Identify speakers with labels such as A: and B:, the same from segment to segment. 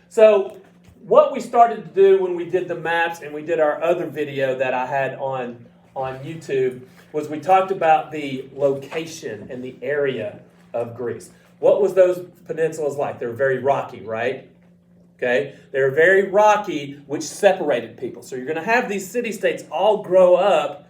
A: So what we started to do when we did the maps and we did our other video that I had on YouTube was we talked about the location and the area of Greece. What was those peninsulas like? They were very rocky, right? Okay, they're very rocky, which separated people. So you're going to have these city-states all grow up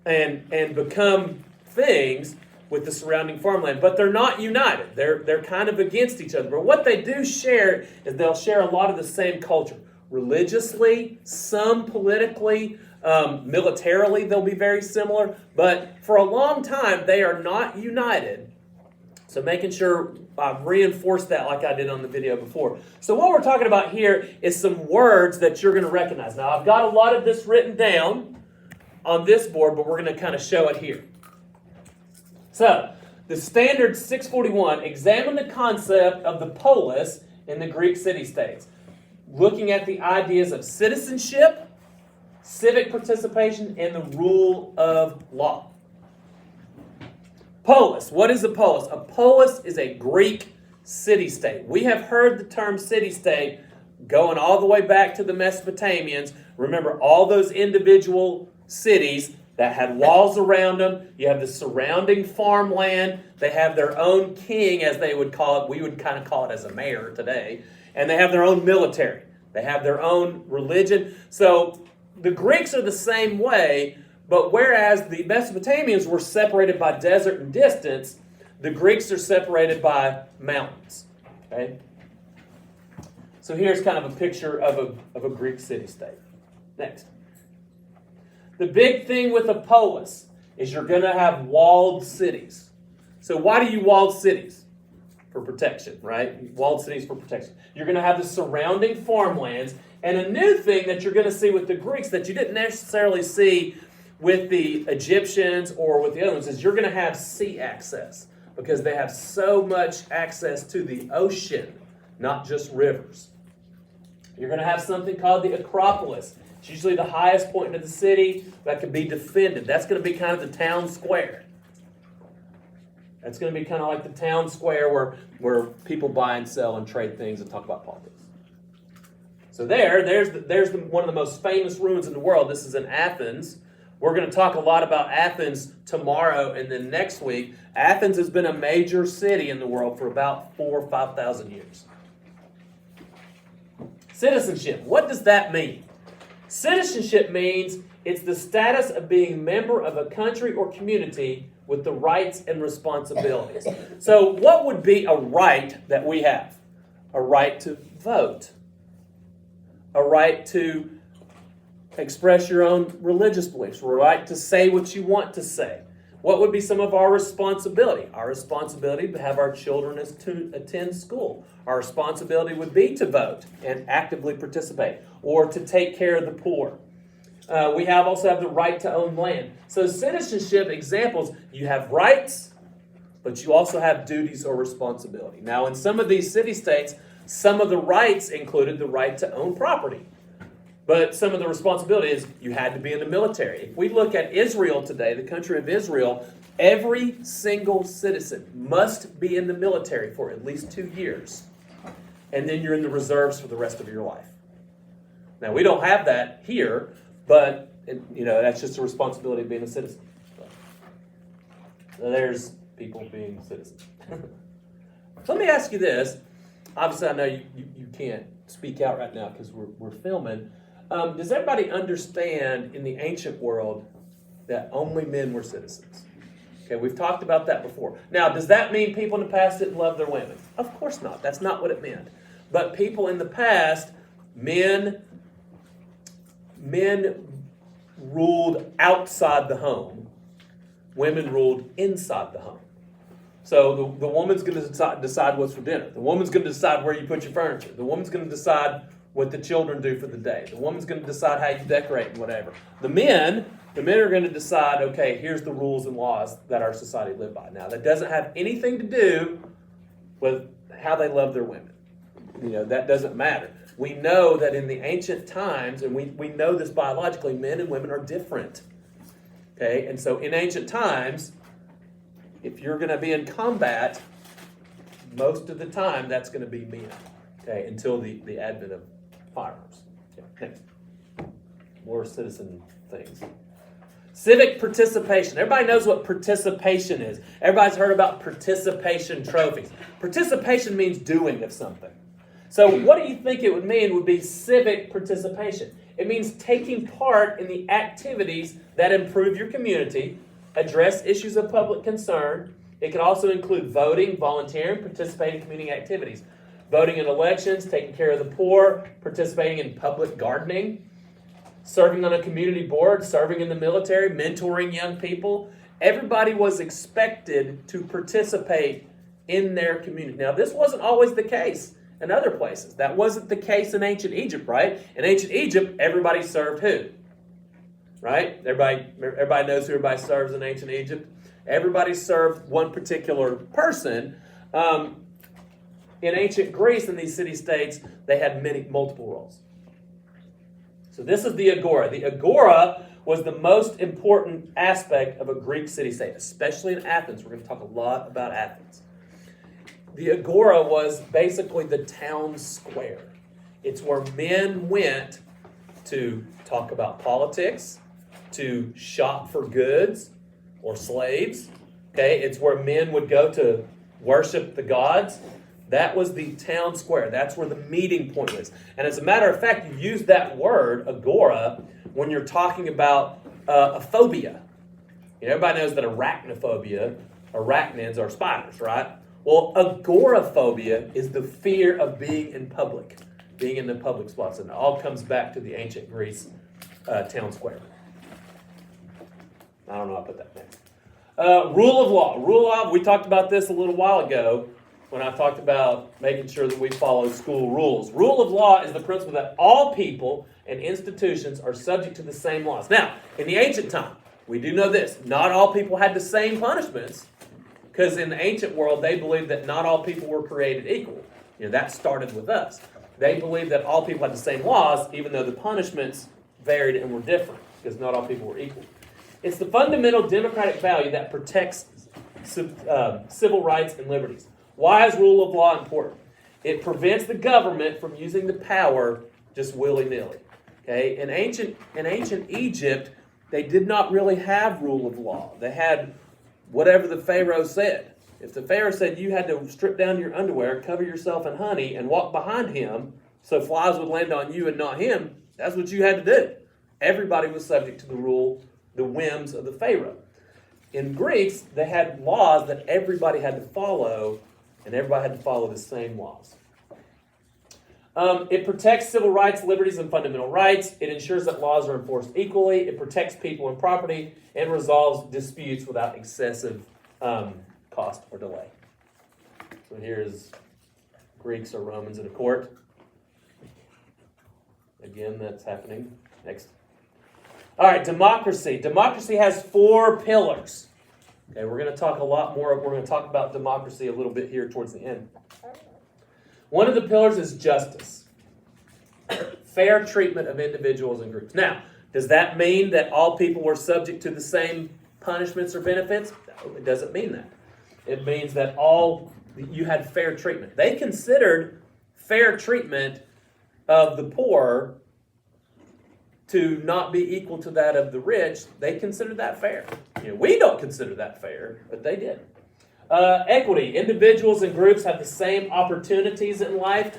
A: and become things with the surrounding farmland, but they're not united. They're kind of against each other. But what they do share is they'll share a lot of the same culture. Religiously, some politically, militarily, they'll be very similar. But for a long time, they are not united. So making sure I've reinforced that like I did on the video before. So what we're talking about here is some words that you're going to recognize. Now, I've got a lot of this written down on this board, but we're going to kind of show it here. So, the standard 641, examine the concept of the polis in the Greek city-states, looking at the ideas of citizenship, civic participation, and the rule of law. Polis. What is a polis? A polis is a Greek city-state. We have heard the term city-state going all the way back to the Mesopotamians. Remember, all those individual cities that had walls around them. You have the surrounding farmland. They have their own king, as they would call it. We would kind of call it as a mayor today. And they have their own military. They have their own religion. So the Greeks are the same way. But whereas the Mesopotamians were separated by desert and distance, the Greeks are separated by mountains. Okay? So here's kind of a picture of a Greek city-state. Next. The big thing with a polis is you're going to have walled cities. So why do you walled cities? For protection, right? Walled cities for protection. You're going to have the surrounding farmlands. And a new thing that you're going to see with the Greeks that you didn't necessarily see with the Egyptians or with the other ones is you're going to have sea access because they have so much access to the ocean, not just rivers. You're going to have something called the Acropolis. It's usually the highest point in the city that can be defended. That's going to be kind of the town square. That's going to be kind of like the town square where people buy and sell and trade things and talk about politics. So there's one of the most famous ruins in the world. This is in Athens. We're going to talk a lot about Athens tomorrow and then next week. Athens has been a major city in the world for about 4,000 or 5,000 years. Citizenship. What does that mean? Citizenship means it's the status of being a member of a country or community with the rights and responsibilities. So what would be a right that we have? A right to vote. A right to express your own religious beliefs. A right to say what you want to say. What would be some of our responsibility? Our responsibility to have our children attend school. Our responsibility would be to vote and actively participate or to take care of the poor. We also have the right to own land. So citizenship examples, you have rights, but you also have duties or responsibility. Now in some of these city-states, some of the rights included the right to own property. But some of the responsibility is you had to be in the military. If we look at Israel today, the country of Israel, every single citizen must be in the military for at least 2 years. And then you're in the reserves for the rest of your life. Now, we don't have that here, but that's just a responsibility of being a citizen. So there's people being citizens. So let me ask you this. Obviously, I know you can't speak out right now because we're filming. Does everybody understand in the ancient world that only men were citizens? Okay, we've talked about that before. Now, does that mean people in the past didn't love their women? Of course not. That's not what it meant. But people in the past, men ruled outside the home. Women ruled inside the home. So the woman's going to decide what's for dinner. The woman's going to decide where you put your furniture. The woman's going to decide what the children do for the day. The woman's going to decide how you decorate and whatever. The men are going to decide, okay, here's the rules and laws that our society live by. Now, that doesn't have anything to do with how they love their women. That doesn't matter. We know that in the ancient times, and we know this biologically, men and women are different. Okay, and so in ancient times, if you're going to be in combat, most of the time that's going to be men. Okay, until the advent of firearms. Okay, next. More citizen things. Civic participation. Everybody knows what participation is. Everybody's heard about participation trophies. Participation means doing of something. So what do you think it would mean would be civic participation? It means taking part in the activities that improve your community, address issues of public concern. It can also include voting, volunteering, participating in community activities. Voting in elections, taking care of the poor, participating in public gardening, serving on a community board, serving in the military, mentoring young people. Everybody was expected to participate in their community. Now, this wasn't always the case in other places. That wasn't the case in ancient Egypt, right? In ancient Egypt, everybody served who? Right? Everybody knows who everybody serves in ancient Egypt. Everybody served one particular person. In ancient Greece, in these city-states, they had multiple roles. So this is the agora. The agora was the most important aspect of a Greek city-state, especially in Athens. We're going to talk a lot about Athens. The agora was basically the town square. It's where men went to talk about politics, to shop for goods or slaves. Okay, it's where men would go to worship the gods. That was the town square. That's where the meeting point was. And as a matter of fact, you use that word, agora, when you're talking about a phobia. You know, everybody knows that arachnids are spiders, right? Well, agoraphobia is the fear of being in public, being in the public spots. And it all comes back to the ancient Greece town square. I don't know, I'll put that next. Rule of law. Rule of law, we talked about this a little while ago when I talked about making sure that we follow school rules. Rule of law is the principle that all people and institutions are subject to the same laws. Now, in the ancient time, we do know this. Not all people had the same punishments, because in the ancient world, they believed that not all people were created equal. You know, that started with us. They believed that all people had the same laws, even though the punishments varied and were different, because not all people were equal. It's the fundamental democratic value that protects civil rights and liberties. Why is rule of law important? It prevents the government from using the power just willy-nilly. Okay? In ancient Egypt, they did not really have rule of law. They had whatever the Pharaoh said. If the Pharaoh said you had to strip down your underwear, cover yourself in honey, and walk behind him so flies would land on you and not him, that's what you had to do. Everybody was subject to the whims of the Pharaoh. In Greece, they had laws that everybody had to follow, and everybody had to follow the same laws. It protects civil rights, liberties, and fundamental rights. It ensures that laws are enforced equally. It protects people and property, and resolves disputes without excessive cost or delay. So here's Greeks or Romans in a court. Again, that's happening. Next. All right, democracy. Democracy has 4 pillars. Okay, we're going to talk a lot more. We're going to talk about democracy a little bit here towards the end. One of the pillars is justice. Fair treatment of individuals and groups. Now, does that mean that all people were subject to the same punishments or benefits? No, it doesn't mean that. It means that you had fair treatment. They considered fair treatment of the poor to not be equal to that of the rich. They considered that fair. You know, we don't consider that fair, but they did. Equity. Individuals and groups have the same opportunities in life.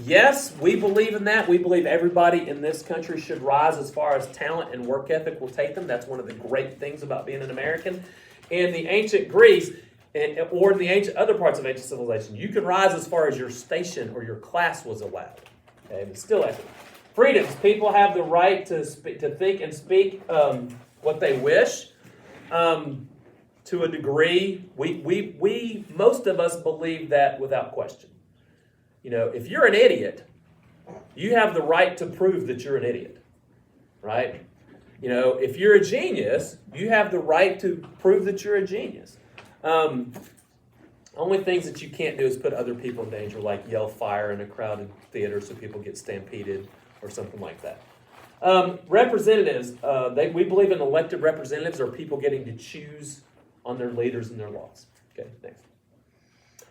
A: Yes, we believe in that. We believe everybody in this country should rise as far as talent and work ethic will take them. That's one of the great things about being an American. In the ancient Greece, or in the other parts of ancient civilization, you could rise as far as your station or your class was allowed. Okay, but still equity. Freedoms. People have the right to think and speak what they wish. To a degree, we most of us believe that without question. You know, if you're an idiot, you have the right to prove that you're an idiot, right? You know, if you're a genius, you have the right to prove that you're a genius. Only things that you can't do is put other people in danger, like yell fire in a crowded theater so people get stampeded or something like that. Representatives, we believe in elected representatives are people getting to choose on their leaders and their laws. Okay, next.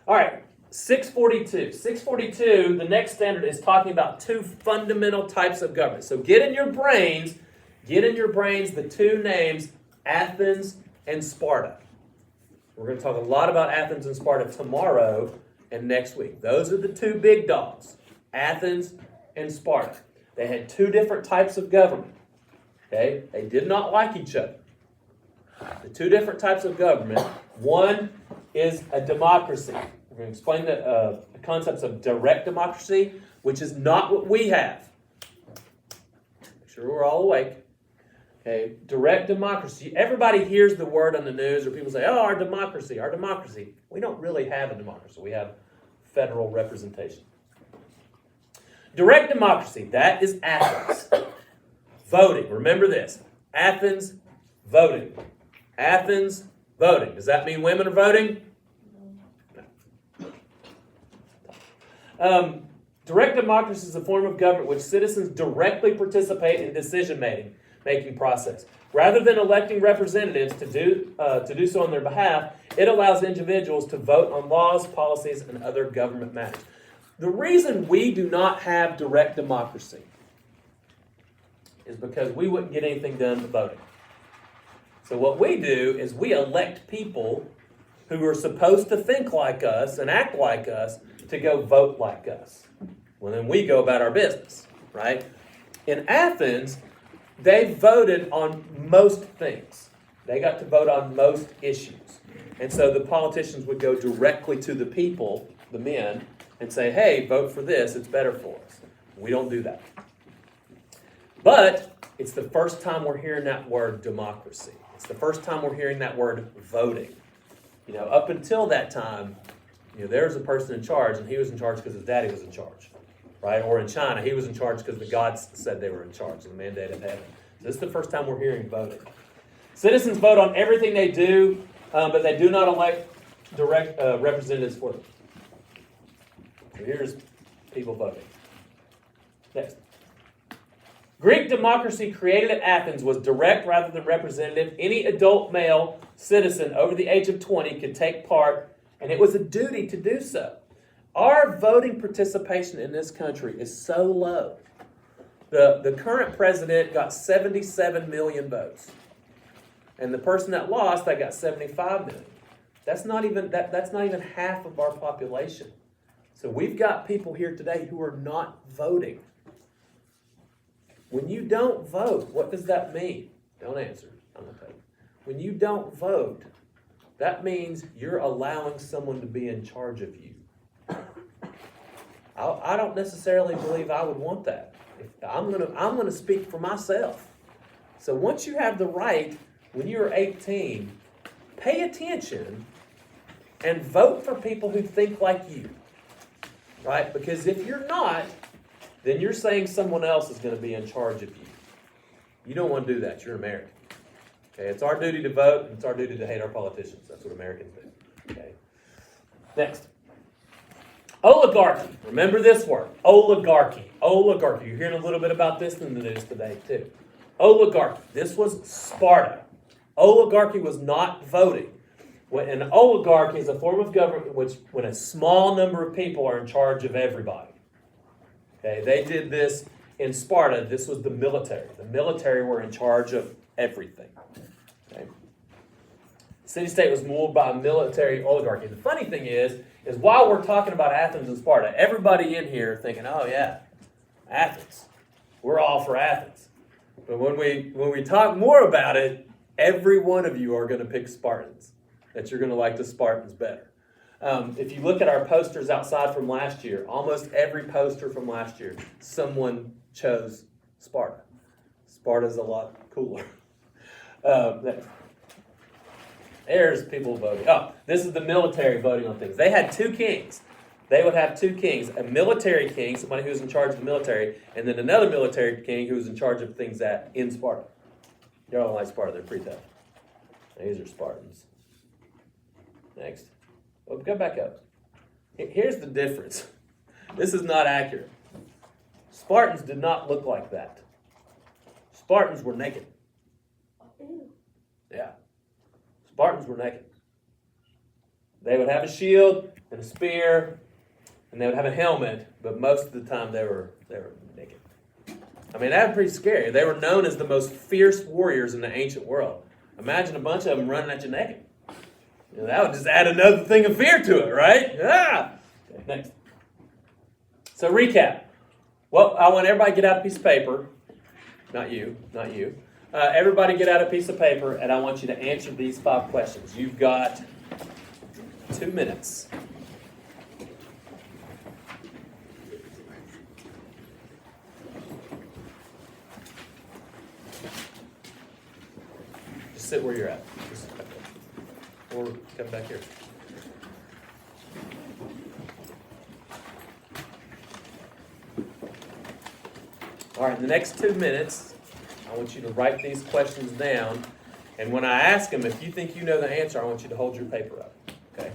A: All right, 642. 642, the next standard is talking about two fundamental types of government. So get in your brains the two names, Athens and Sparta. We're going to talk a lot about Athens and Sparta tomorrow and next week. Those are the two big dogs, Athens and Sparta. They had two different types of government. Okay? They did not like each other. The two different types of government. One is a democracy. We're going to explain the concepts of direct democracy, which is not what we have. Make sure we're all awake. Okay, direct democracy. Everybody hears the word on the news, or people say, "Oh, our democracy, our democracy." We don't really have a democracy. We have federal representation. Direct democracy, that is Athens. Voting. Remember this. Athens, voting. Athens, voting. Does that mean women are voting? No. Direct democracy is a form of government which citizens directly participate in decision-making process. Rather than electing representatives to do so on their behalf, it allows individuals to vote on laws, policies, and other government matters. The reason we do not have direct democracy is because we wouldn't get anything done with voting. So what we do is we elect people who are supposed to think like us and act like us to go vote like us. Well, then we go about our business, right? In Athens, they voted on most things. They got to vote on most issues. And so the politicians would go directly to the people, the men, and say, "Hey, vote for this, it's better for us." We don't do that. But it's the first time we're hearing that word democracy. It's the first time we're hearing that word voting. Up until that time, there was a person in charge, and he was in charge because his daddy was in charge, right? Or in China, he was in charge because the gods said they were in charge, the mandate of heaven. This is the first time we're hearing voting. Citizens vote on everything they do, but they do not elect direct representatives for them. So here's people voting. Next. Greek democracy created at Athens was direct rather than representative. Any adult male citizen over the age of 20 could take part, and it was a duty to do so. Our voting participation in this country is so low. The current president got 77 million votes. And the person that lost, they got 75 million. That's not even half of our population. So we've got people here today who are not voting. When you don't vote, what does that mean? Don't answer. I'm going to tell you. When you don't vote, that means you're allowing someone to be in charge of you. I don't necessarily believe I would want that. I'm going to speak for myself. So once you have the right, when you're 18, pay attention and vote for people who think like you. Right? Because if you're not, then you're saying someone else is going to be in charge of you. You don't want to do that. You're American. Okay? It's our duty to vote, and it's our duty to hate our politicians. That's what Americans do. Okay? Next. Oligarchy. Remember this word. Oligarchy. Oligarchy. You're hearing a little bit about this in the news today, too. Oligarchy. This was Sparta. Oligarchy was not voting. An oligarchy is a form of government when a small number of people are in charge of everybody. Okay, they did this in Sparta. This was the military. The military were in charge of everything. Okay. City-state was ruled by a military oligarchy. The funny thing is while we're talking about Athens and Sparta, everybody in here thinking, "Oh yeah, Athens. We're all for Athens." But when we talk more about it, every one of you are going to pick Spartans. That you're going to like the Spartans better. If you look at our posters outside from last year, almost every poster from last year, someone chose Sparta. Sparta's a lot cooler. There's people voting. Oh, this is the military voting on things. They had two kings. They would have two kings, a military king, somebody who was in charge of the military, and then another military king who was in charge of things in Sparta. Y'all don't like Sparta, they're pretty tough. These are Spartans. Next. Well, go back up. Here's the difference. This is not accurate. Spartans did not look like that. Spartans were naked. Yeah. Spartans were naked. They would have a shield and a spear, and they would have a helmet, but most of the time they were naked. I mean, that was pretty scary. They were known as the most fierce warriors in the ancient world. Imagine a bunch of them running at you naked. You know, that would just add another thing of fear to it, right? Ah! Okay, next. So recap. Well, I want everybody to get out a piece of paper. Not you. Everybody get out a piece of paper, and I want you to answer these 5 questions. You've got 2 minutes. Just sit where you're at. Or come back here. All right, in the next 2 minutes, I want you to write these questions down. And when I ask them, if you think you know the answer, I want you to hold your paper up. Okay?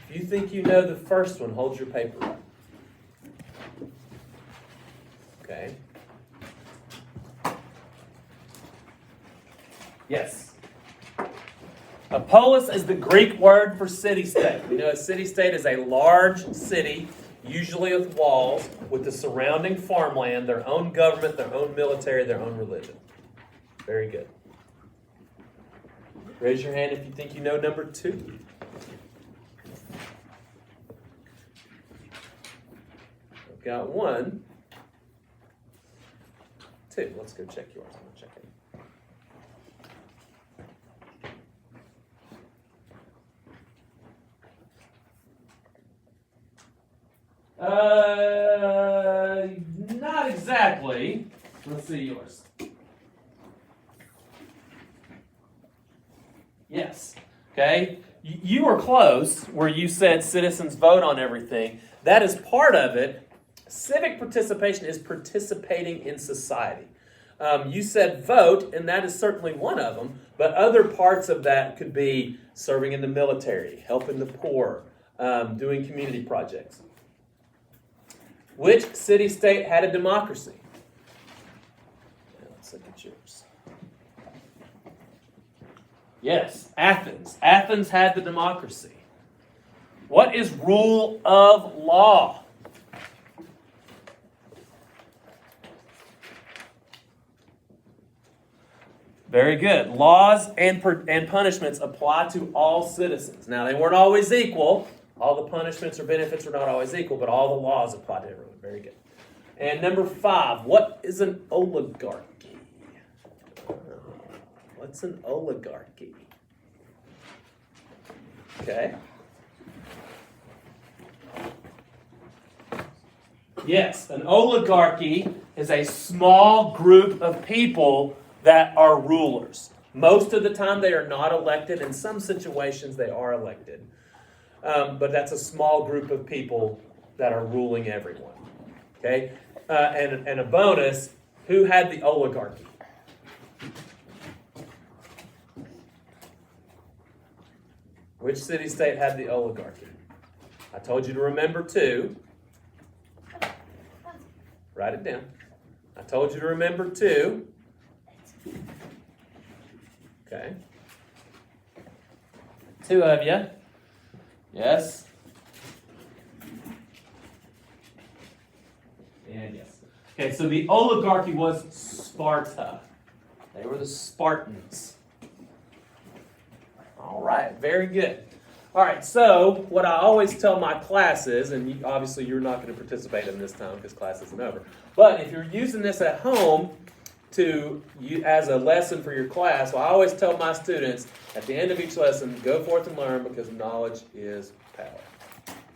A: If you think you know the first one, hold your paper up. Okay. Yes. A polis is the Greek word for city-state. We know a city-state is a large city, usually with walls, with the surrounding farmland, their own government, their own military, their own religion. Very good. Raise your hand if you think you know number 2. I've got 1. 2. Let's go check yours. I'm going to check it. Not exactly. Let's see yours. Yes. Okay. You were close where you said citizens vote on everything. That is part of it. Civic participation is participating in society. You said vote, and that is certainly one of them, but other parts of that could be serving in the military, helping the poor, doing community projects. Which city-state had a democracy? Let's look at yours. Yes, Athens. Athens had the democracy. What is rule of law? Very good. Laws and punishments apply to all citizens. Now, they weren't always equal. All the punishments or benefits are not always equal, but all the laws apply to everyone. Very good. And number 5, what is an oligarchy? What's an oligarchy? Okay. Yes, an oligarchy is a small group of people that are rulers. Most of the time they are not elected. In some situations they are elected. But that's a small group of people that are ruling everyone. Okay? And a bonus, who had the oligarchy? Which city-state had the oligarchy? I told you to remember 2. Write it down. I told you to remember 2. Okay. 2 of you. Yes. And yes. Okay, so the oligarchy was Sparta. They were the Spartans. All right, very good. All right, so what I always tell my classes, and obviously you're not going to participate in this time because class isn't over, but if you're using this at home as a lesson for your class, well, I always tell my students at the end of each lesson, go forth and learn because knowledge is power.